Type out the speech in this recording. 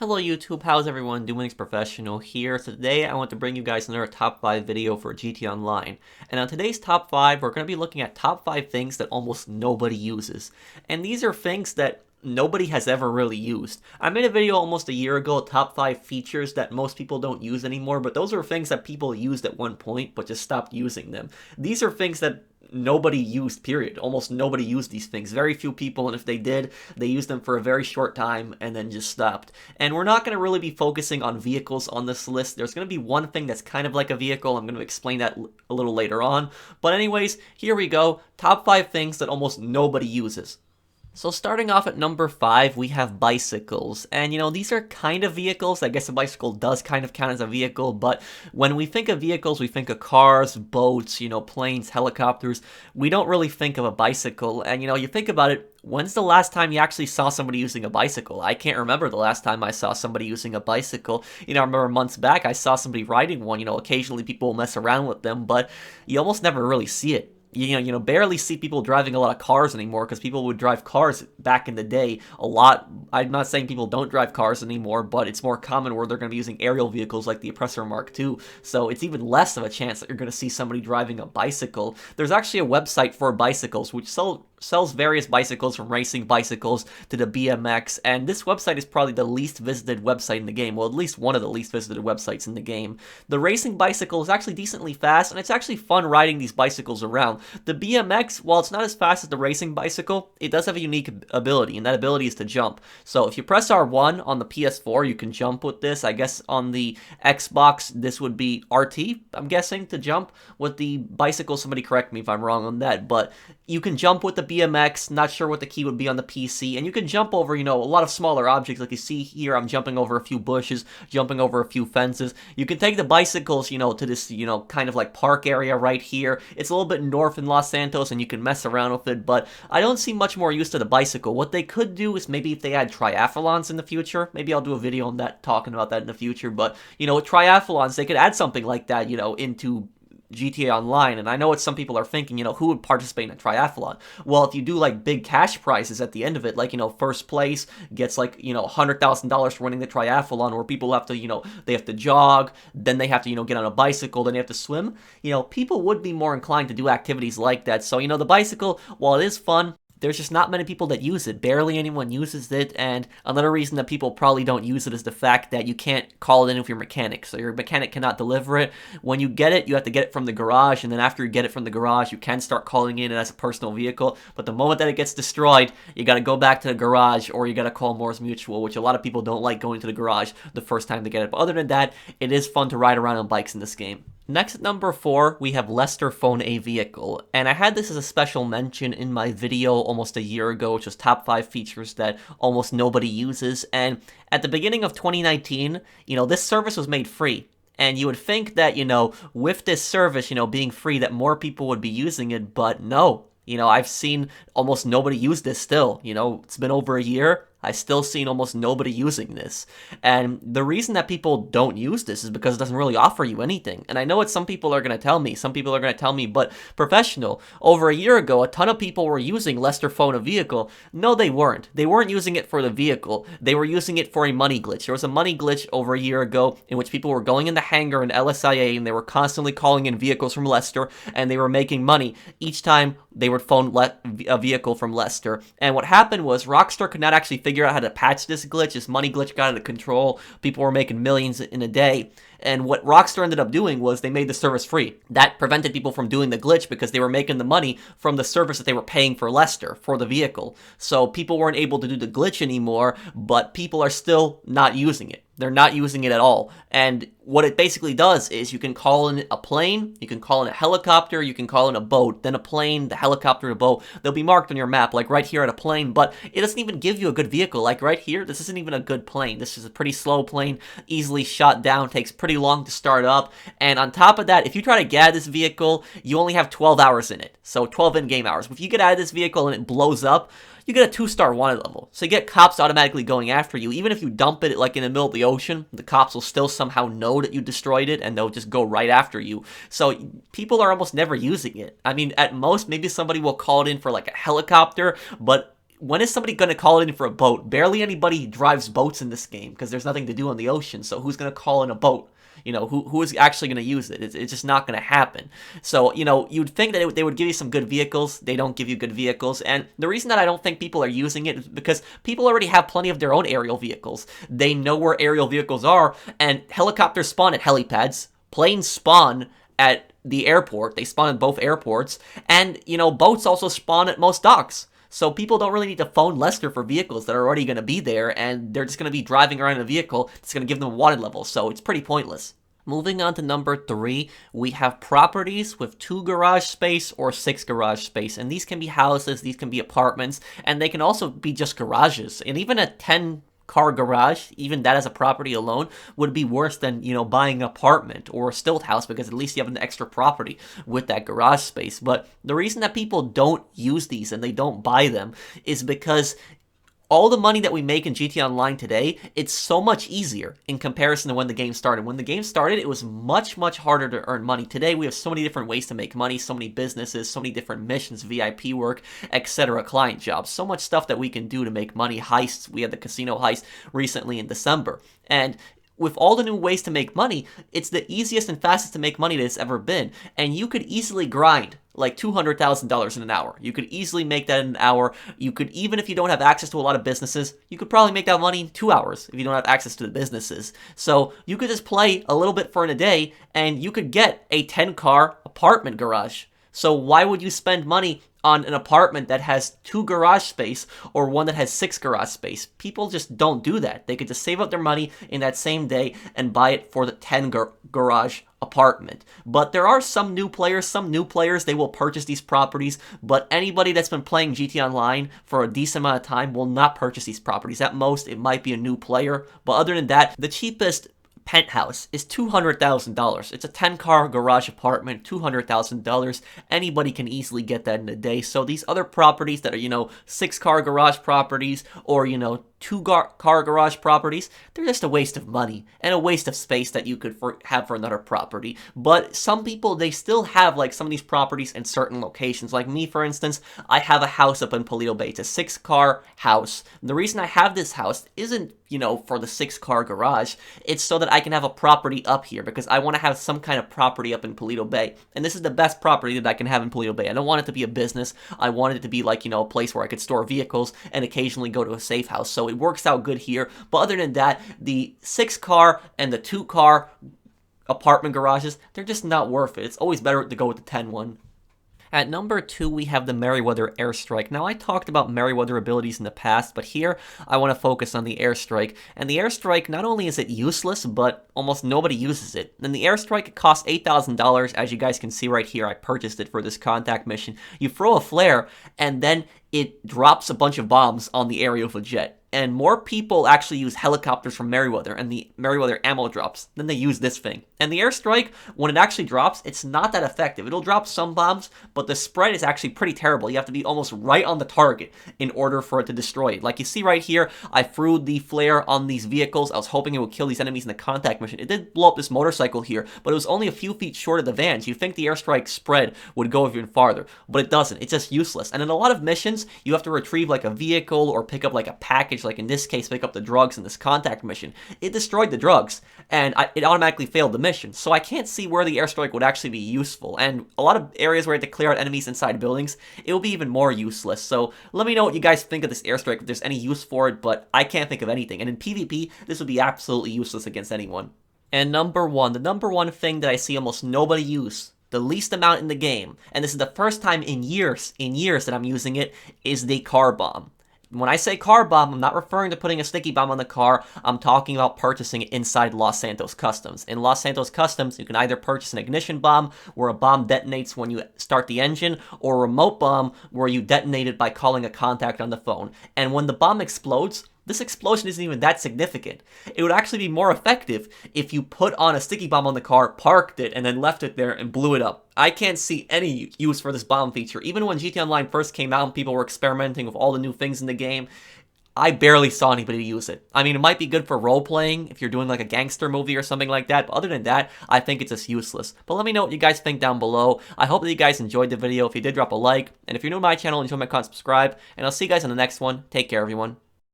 Hello YouTube, how's everyone doing? It's Professional here. So today I want to bring you guys another top 5 video for GT Online. And on today's top 5, we're going to be looking at top 5 things that almost nobody uses. And these are things that nobody has ever really used. I made a video almost a year ago, top 5 features that most people don't use anymore, but those are things that people used at one point but just stopped using them. These are things that nobody used, period. Almost nobody used these things. Very few people, and if they did, they used them for a very short time and then just stopped. And we're not going to really be focusing on vehicles on this list. There's going to be one thing that's kind of like a vehicle. I'm going to explain that a little later on. But anyways, here we go. Top 5 things that almost nobody uses. So starting off at number 5, we have bicycles. And these are kind of vehicles. I guess a bicycle does kind of count as a vehicle, but when we think of vehicles, we think of cars, boats, planes, helicopters. We don't really think of a bicycle. And you think about it, when's the last time you actually saw somebody using a bicycle? I can't remember the last time I saw somebody using a bicycle. I remember months back I saw somebody riding one. Occasionally people will mess around with them, but you almost never really see it. Barely see people driving a lot of cars anymore because people would drive cars back in the day a lot. I'm not saying people don't drive cars anymore, but it's more common where they're going to be using aerial vehicles like the Oppressor Mark II. So it's even less of a chance that you're going to see somebody driving a bicycle. There's actually a website for bicycles which sells various bicycles, from racing bicycles to the BMX, and this website is probably the least visited website in the game. Well, at least one of the least visited websites in the game. The racing bicycle is actually decently fast, and it's actually fun riding these bicycles around. The BMX, while it's not as fast as the racing bicycle, it does have a unique ability, and that ability is to jump. So if you press R1 on the PS4, you can jump with this. I guess on the Xbox, this would be RT, I'm guessing, to jump. With the bicycle, somebody correct me if I'm wrong on that, but you can jump with the BMX, not sure what the key would be on the PC, and you can jump over, a lot of smaller objects. Like you see here, I'm jumping over a few bushes, jumping over a few fences. You can take the bicycles, to this, kind of like park area right here. It's a little bit north in Los Santos, and you can mess around with it, but I don't see much more use to the bicycle. What they could do is maybe if they add triathlons in the future, maybe I'll do a video on that, talking about that in the future, but, with triathlons, they could add something like that, into GTA Online. And I know what some people are thinking, who would participate in a triathlon? Well, if you do like big cash prizes at the end of it, like, first place gets like, $100,000 for winning the triathlon, where people have to, they have to jog, then they have to, get on a bicycle, then they have to swim, people would be more inclined to do activities like that. So, the bicycle, while it is fun, there's just not many people that use it. Barely anyone uses it, and another reason that people probably don't use it is the fact that you can't call it in with your mechanic. So your mechanic cannot deliver it. When you get it, you have to get it from the garage, and then after you get it from the garage, you can start calling in it as a personal vehicle. But the moment that it gets destroyed, you gotta go back to the garage, or you gotta call Moore's Mutual, which a lot of people don't like going to the garage the first time they get it. But other than that, it is fun to ride around on bikes in this game. Next, at number 4, we have Lester Phone a Vehicle, and I had this as a special mention in my video almost a year ago, which was top 5 features that almost nobody uses, and at the beginning of 2019, this service was made free. And you would think that, with this service, being free, that more people would be using it, but no. I've seen almost nobody use this still. It's been over a year. I've still seen almost nobody using this. And the reason that people don't use this is because it doesn't really offer you anything. And I know what some people are going to tell me. Some people are going to tell me, but Professional, over a year ago, a ton of people were using Lester Phone a Vehicle. No, they weren't. They weren't using it for the vehicle. They were using it for a money glitch. There was a money glitch over a year ago in which people were going in the hangar in LSIA, and they were constantly calling in vehicles from Lester, and they were making money each time they would phone a vehicle from Lester. And what happened was Rockstar could not actually figure out how to patch this glitch. This money glitch got out of control. People were making millions in a day. And what Rockstar ended up doing was they made the service free. That prevented people from doing the glitch because they were making the money from the service that they were paying for Lester, for the vehicle. So people weren't able to do the glitch anymore, but people are still not using it. They're not using it at all. And what it basically does is you can call in a plane, you can call in a helicopter, you can call in a boat, then a plane, the helicopter, the boat. They'll be marked on your map, like right here at a plane, but it doesn't even give you a good vehicle. Like right here, this isn't even a good plane. This is a pretty slow plane, easily shot down, takes pretty long to start up. And on top of that, if you try to get out of this vehicle, you only have 12 hours in it. So 12 in-game hours. If you get out of this vehicle and it blows up, you get a 2-star wanted level. So you get cops automatically going after you. Even if you dump it like in the middle of the ocean, the cops will still somehow know that you destroyed it, and they'll just go right after you. So people are almost never using it. I mean, at most, maybe somebody will call it in for like a helicopter, but when is somebody going to call in for a boat? Barely anybody drives boats in this game because there's nothing to do on the ocean. So who's going to call in a boat? Who is actually going to use it? It's just not going to happen. So, you'd think that they would give you some good vehicles. They don't give you good vehicles. And the reason that I don't think people are using it is because people already have plenty of their own aerial vehicles. They know where aerial vehicles are, and helicopters spawn at helipads. Planes spawn at the airport. They spawn at both airports. And, boats also spawn at most docks. So people don't really need to phone Lester for vehicles that are already going to be there, and they're just going to be driving around in a vehicle that's going to give them a wanted level, so it's pretty pointless. Moving on to number 3, we have properties with 2 garage space or 6 garage space, and these can be houses, these can be apartments, and they can also be just garages, and even a 10-car garage, even that as a property alone, would be worse than, buying an apartment or a stilt house, because at least you have an extra property with that garage space. But the reason that people don't use these and they don't buy them is because all the money that we make in GTA Online today, it's so much easier in comparison to when the game started. When the game started, it was much, much harder to earn money. Today, we have so many different ways to make money, so many businesses, so many different missions, VIP work, etc., client jobs. So much stuff that we can do to make money, heists. We had the casino heist recently in December. And with all the new ways to make money, it's the easiest and fastest to make money that it's ever been. And you could easily grind like $200,000 in an hour. You could easily make that in an hour. You could, even if you don't have access to a lot of businesses, you could probably make that money in 2 hours if you don't have access to the businesses. So you could just play a little bit for in a day, and you could get a 10-car apartment garage. So why would you spend money on an apartment that has 2 garage space or one that has 6 garage space? People just don't do that. They could just save up their money in that same day and buy it for the 10 garage apartment. But there are some new players, they will purchase these properties, but anybody that's been playing GTA Online for a decent amount of time will not purchase these properties. At most, it might be a new player, but other than that, the cheapest penthouse is $200,000. It's a 10-car garage apartment, $200,000. Anybody can easily get that in a day. So these other properties that are, 6-car garage properties or, 2-car garage properties, they're just a waste of money and a waste of space that you could have for another property. But some people, they still have like some of these properties in certain locations. Like me, for instance, I have a house up in Paleto Bay. It's a 6-car house. The reason I have this house isn't, for the 6-car garage. It's so that I can have a property up here because I want to have some kind of property up in Paleto Bay. And this is the best property that I can have in Paleto Bay. I don't want it to be a business. I want it to be like, a place where I could store vehicles and occasionally go to a safe house. So it works out good here. But other than that, the 6-car and the 2-car apartment garages, they're just not worth it. It's always better to go with the 10 one. At number 2, we have the Merryweather Airstrike. Now, I talked about Merryweather abilities in the past, but here I want to focus on the Airstrike. And the Airstrike, not only is it useless, but almost nobody uses it. And the Airstrike, it costs $8,000. As you guys can see right here, I purchased it for this contact mission. You throw a flare, and then it drops a bunch of bombs on the area of a jet. And more people actually use helicopters from Merryweather and the Merryweather ammo drops than they use this thing. And the Airstrike, when it actually drops, it's not that effective. It'll drop some bombs, but the spread is actually pretty terrible. You have to be almost right on the target in order for it to destroy it. Like you see right here, I threw the flare on these vehicles. I was hoping it would kill these enemies in the contact mission. It did blow up this motorcycle here, but it was only a few feet short of the vans. You think the Airstrike spread would go even farther, but it doesn't. It's just useless. And in a lot of missions, you have to retrieve like a vehicle or pick up like a package, like in this case, pick up the drugs in this contact mission. It destroyed the drugs, and it automatically failed the mission. So I can't see where the Airstrike would actually be useful. And a lot of areas where I had to clear out enemies inside buildings, it will be even more useless. So let me know what you guys think of this Airstrike, if there's any use for it, but I can't think of anything. And in PvP, this would be absolutely useless against anyone. And number 1, the number 1 thing that I see almost nobody use, the least amount in the game, and this is the first time in years that I'm using it, is the car bomb. When I say car bomb, I'm not referring to putting a sticky bomb on the car. I'm talking about purchasing it inside Los Santos Customs. In Los Santos Customs, you can either purchase an ignition bomb, where a bomb detonates when you start the engine, or a remote bomb, where you detonate it by calling a contact on the phone. And when the bomb explodes, this explosion isn't even that significant. It would actually be more effective if you put on a sticky bomb on the car, parked it, and then left it there and blew it up. I can't see any use for this bomb feature. Even when GTA Online first came out and people were experimenting with all the new things in the game, I barely saw anybody use it. I mean, it might be good for role-playing if you're doing like a gangster movie or something like that, but other than that, I think it's just useless. But let me know what you guys think down below. I hope that you guys enjoyed the video. If you did, drop a like, and if you're new to my channel, enjoy my content, subscribe, and I'll see you guys in the next one. Take care, everyone.